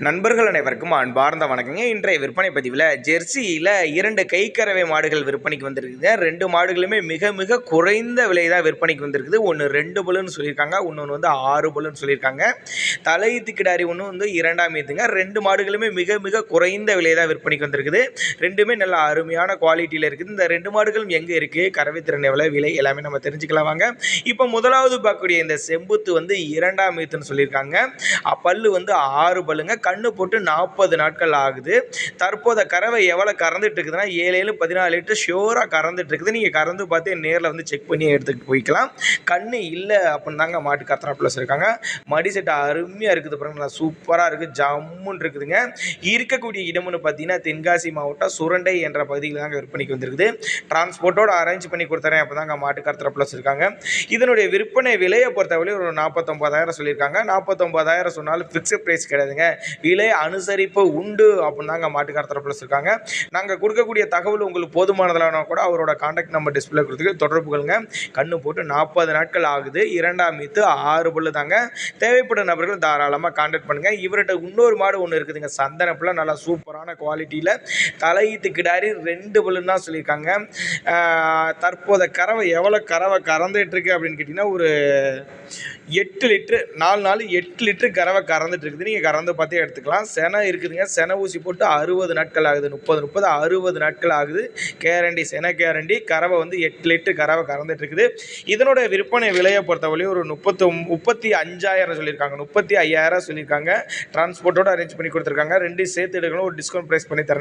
நண்பர்கள் அனைவருக்கும் அன்பார்ந்த வணக்கங்க. இன்றைய விற்பனை பதிவில் ஜெர்சியில் 2 கைக்கறவை மாடுகள் விற்பனைக்கு வந்திருக்குது. 2 மாடுகளுமே மிக மிக குறைந்த விலை தான் விற்பனைக்கு வந்திருக்குது. ஒன்று 2 பல்லுன்னு சொல்லியிருக்காங்க, இன்னொன்று வந்து 6 பல்லுன்னு சொல்லியிருக்காங்க. தலையீத்து கிடாரி ஒன்று வந்து 2ஆம் ஈத்துங்க. 2 மாடுகளுமே மிக மிக குறைந்த விலை தான் விற்பனைக்கு வந்திருக்குது. ரெண்டுமே நல்ல அருமையான குவாலிட்டியில் இருக்குது. இந்த 2 மாடுகளும் எங்கே இருக்குது, கறவை திறன் எவ்வளோ, விலை எல்லாமே நம்ம தெரிஞ்சுக்கலாம் வாங்க. இப்போ முதலாவது பார்க்கக்கூடிய இந்த செம்புத்து வந்து 2ஆம் ஈத்துன்னு சொல்லியிருக்காங்க. பல்லு வந்து 6 பல்லுங்க. கண்ணு போட்டு 40 நாட்கள் ஆகுது. தற்போத கறவை எவ்வளோ கறந்துட்டு இருக்குதுன்னா 7 14 லிட்டர் ஷியோராக கறந்துட்டு இருக்குது. நீங்கள் கறந்து பார்த்து நேரில் வந்து செக் பண்ணி எடுத்துக்கிட்டு போய்க்கலாம். கண்ணு இல்லை அப்படின்னு தாங்க மாட்டு கத்திராப்பில் இருக்காங்க. மடி செட்டு அருமையாக இருக்குது பாருங்க, நல்லா சூப்பராக இருக்குது, ஜம்முன்னு இருக்குதுங்க. இருக்கக்கூடிய இடம்னு பார்த்தீங்கன்னா தென்காசி மாவட்டம் சுரண்டை என்ற பகுதியில் தாங்க விற்பனைக்கு வந்திருக்குது. டிரான்ஸ்போர்ட்டோடு அரேஞ்ச் பண்ணி கொடுத்துறேன் அப்போ தாங்க மாட்டு கத்திராப்பில் இருக்காங்க. இதனுடைய விற்பனை விலையை பொறுத்தவரை ஒரு 49,000 சொல்லியிருக்காங்க. 49,000 சொன்னாலும் ஃபிக்ஸட் ப்ரைஸ் கிடையாதுங்க, விலை அனுசரிப்பு உண்டு அப்படின்னு தாங்க மாட்டுக்கார தரப்புல இருக்காங்க. நாங்கள் கொடுக்கக்கூடிய தகவல் உங்களுக்கு போதுமானதுனா கூட அவரோட கான்டாக்ட் நம்பர் டிஸ்பிளே கொடுத்துக்கு தொடர்பு கொள்ளுங்க. கண்ணு போட்டு 40 நாட்கள் ஆகுது. 2ஆம் ஈத்து 6 பல்லு தாங்க. தேவைப்படும் நபர்கள் தாராளமாக கான்டாக்ட் பண்ணுங்க. இவர்கிட்ட இன்னொரு மாடு ஒன்று இருக்குதுங்க, சந்தனப்புல, நல்லா சூப்பரான குவாலிட்டியில் தலையீத்து கிடாரி 2 பல்லுன்னு தான் சொல்லியிருக்காங்க. தற்போத கறவை எவ்வளோ கறவை கறந்துட்டு இருக்கு அப்படின்னு கேட்டிங்கன்னா ஒரு 8 லிட்டரு 4 நாள் 8 லிட்டரு கறவை கறந்துட்டு இருக்குது. நீங்கள் கறந்து பார்த்தே எடுத்துக்கலாம். செனை இருக்குதுங்க. செனை ஊசி போட்டு 60 நாட்கள் ஆகுது. 30 60 நாட்கள் ஆகுது. கேரண்டி, செனை கேரண்டி. கறவை வந்து 8 லிட்டரு கறவை கறந்துட்டு இருக்குது. இதனோட விற்பனை விலையை பொறுத்தவரையும் ஒரு 35,000 சொல்லியிருக்காங்க. 35,000 சொல்லியிருக்காங்க. டிரான்ஸ்போர்ட்டோடு அரேஞ்ச் பண்ணி கொடுத்துருக்காங்க. 2 சேர்த்து எடுக்கணும், ஒரு டிஸ்கவுண்ட் ப்ரைஸ் பண்ணி தரேன்.